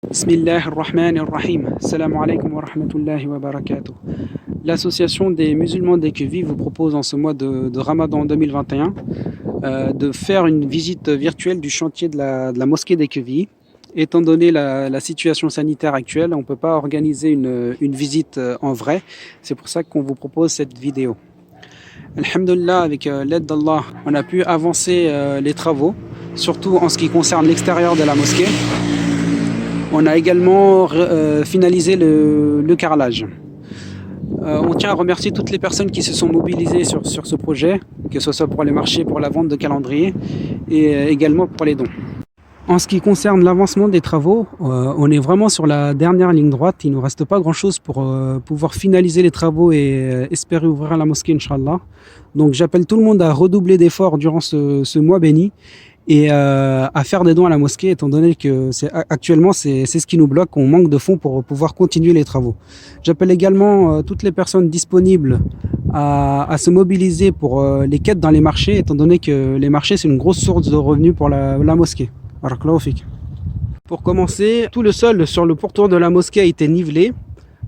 Bismillah ar-Rahman ar-Rahim. Assalamu alaikum wa rahmatullahi wa barakatuh. L'Association des musulmans d'Equevilly vous propose en ce mois de Ramadan 2021 de faire une visite virtuelle du chantier de la mosquée d'Equevilly. Étant donné la situation sanitaire actuelle, on ne peut pas organiser une visite en vrai. C'est pour ça qu'on vous propose cette vidéo. Alhamdulillah, avec l'aide d'Allah, on a pu avancer les travaux, surtout en ce qui concerne l'extérieur de la mosquée. On a également finalisé le carrelage. On tient à remercier toutes les personnes qui se sont mobilisées sur ce projet, que ce soit pour les marchés, pour la vente de calendrier et également pour les dons. En ce qui concerne l'avancement des travaux, on est vraiment sur la dernière ligne droite. Il ne nous reste pas grand-chose pour pouvoir finaliser les travaux et espérer ouvrir la mosquée, Inch'Allah. Donc j'appelle tout le monde à redoubler d'efforts durant ce mois béni et à faire des dons à la mosquée, étant donné que actuellement c'est ce qui nous bloque. On manque de fonds pour pouvoir continuer les travaux. J'appelle également toutes les personnes disponibles à se mobiliser pour les quêtes dans les marchés, étant donné que les marchés c'est une grosse source de revenus pour la mosquée. Pour commencer, tout le sol sur le pourtour de la mosquée a été nivelé,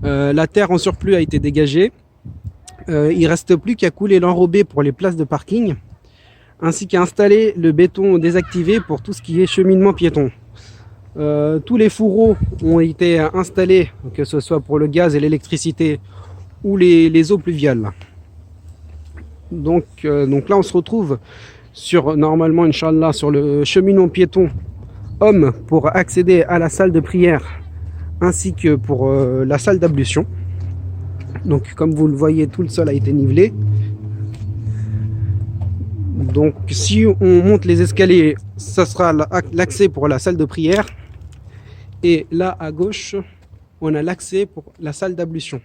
la terre en surplus a été dégagée, il ne reste plus qu'à couler l'enrobé pour les places de parking, ainsi qu'à installer le béton désactivé pour tout ce qui est cheminement piéton. Tous les fourreaux ont été installés, que ce soit pour le gaz et l'électricité ou les eaux pluviales. Donc là on se retrouve normalement, Inch'Allah, sur le cheminement piéton homme pour accéder à la salle de prière ainsi que pour la salle d'ablution. Donc comme vous le voyez, tout le sol a été nivelé. Donc si on monte les escaliers, ça sera l'accès pour la salle de prière, et là à gauche on a l'accès pour la salle d'ablution.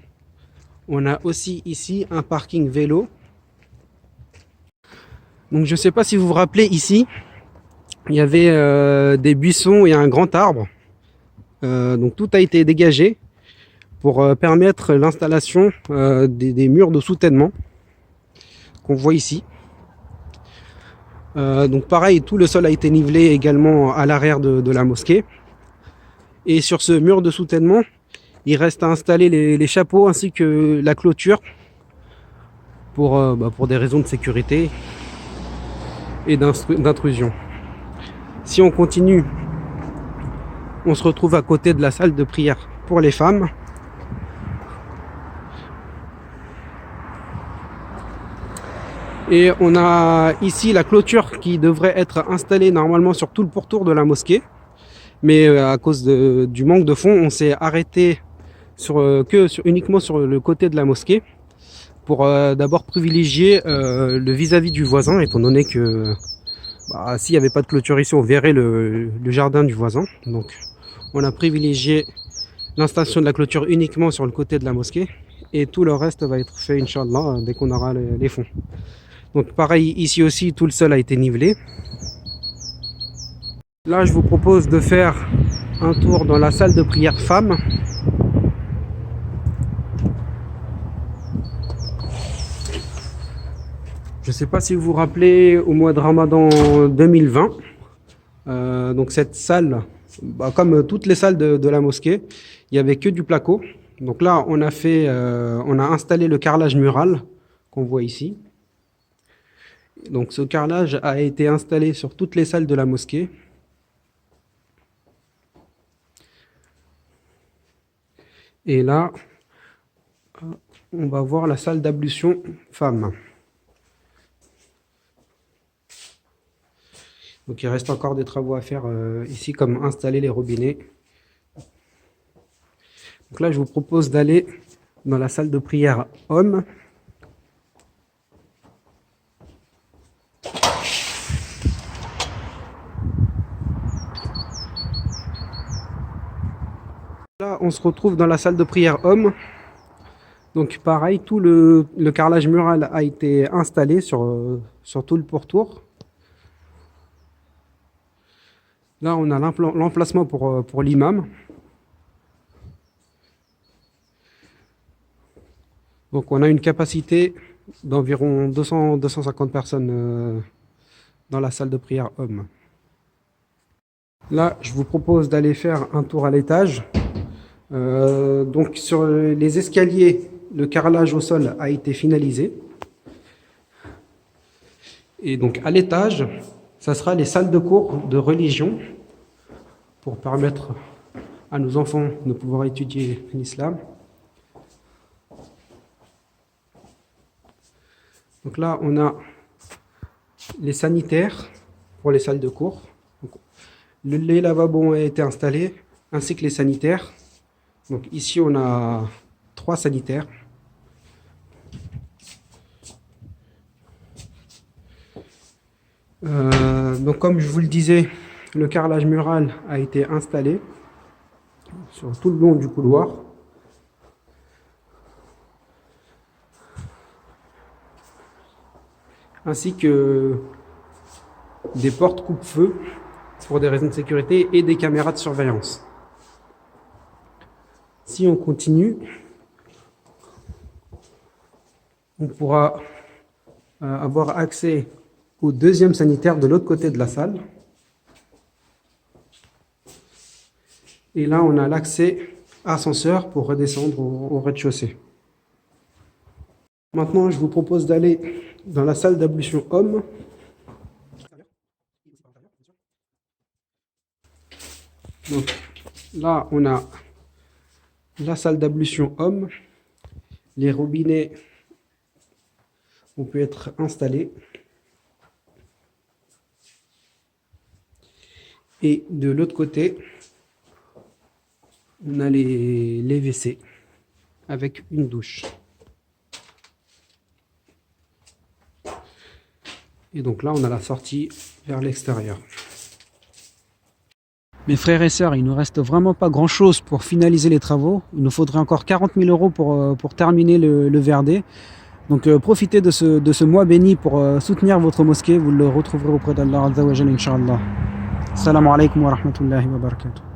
On a aussi ici un parking vélo. Donc je ne sais pas si vous vous rappelez, ici il y avait des buissons et un grand arbre. Donc tout a été dégagé pour permettre l'installation des murs de soutènement qu'on voit ici. Donc pareil, tout le sol a été nivelé également à l'arrière de la mosquée. Et sur ce mur de soutènement, il reste à installer les chapeaux ainsi que la clôture pour des raisons de sécurité et d'intrusion. Si on continue, on se retrouve à côté de la salle de prière pour les femmes. Et on a ici la clôture qui devrait être installée normalement sur tout le pourtour de la mosquée. Mais à cause du manque de fonds, on s'est arrêté uniquement sur le côté de la mosquée pour d'abord privilégier le vis-à-vis du voisin, étant donné que s'il n'y avait pas de clôture ici, on verrait le jardin du voisin. Donc on a privilégié l'installation de la clôture uniquement sur le côté de la mosquée, et tout le reste va être fait, Inch'Allah, dès qu'on aura les fonds. Donc pareil, ici aussi, tout le sol a été nivelé. Là, je vous propose de faire un tour dans la salle de prière femmes. Je ne sais pas si vous vous rappelez, au mois de Ramadan 2020, donc cette salle, comme toutes les salles de la mosquée, il n'y avait que du placo. Donc là, on a installé le carrelage mural qu'on voit ici. Donc ce carrelage a été installé sur toutes les salles de la mosquée. Et là, on va voir la salle d'ablution femmes. Donc il reste encore des travaux à faire ici, comme installer les robinets. Donc là, je vous propose d'aller dans la salle de prière hommes. Là, on se retrouve dans la salle de prière hommes. Donc pareil, tout le carrelage mural a été installé sur tout le pourtour. Là, on a l'emplacement pour l'imam. Donc on a une capacité d'environ 250 personnes dans la salle de prière hommes. Là, je vous propose d'aller faire un tour à l'étage. Donc sur les escaliers, le carrelage au sol a été finalisé. Et donc à l'étage, ça sera les salles de cours de religion pour permettre à nos enfants de pouvoir étudier l'islam. Donc là, on a les sanitaires pour les salles de cours. Donc, les lavabos ont été installés, ainsi que les sanitaires. Donc ici, on a 3 sanitaires. Donc comme je vous le disais, le carrelage mural a été installé sur tout le long du couloir. Ainsi que des portes coupe-feu pour des raisons de sécurité et des caméras de surveillance. Si on continue, on pourra avoir accès au deuxième sanitaire de l'autre côté de la salle. Et là, on a l'accès ascenseur pour redescendre au rez-de-chaussée. Maintenant, je vous propose d'aller dans la salle d'ablution homme. Donc là, on a la salle d'ablution homme. Les robinets ont pu être installés. Et de l'autre côté, on a les WC avec une douche. Et donc là, on a la sortie vers l'extérieur. Mes frères et sœurs, il ne nous reste vraiment pas grand-chose pour finaliser les travaux. Il nous faudrait encore 40 000 euros pour terminer le VRD. Donc profitez de ce mois béni pour soutenir votre mosquée. Vous le retrouverez auprès d'Allah Azza wa Jalla, Inch'Allah. Assalamu alaikum wa rahmatullahi wa barakatuh.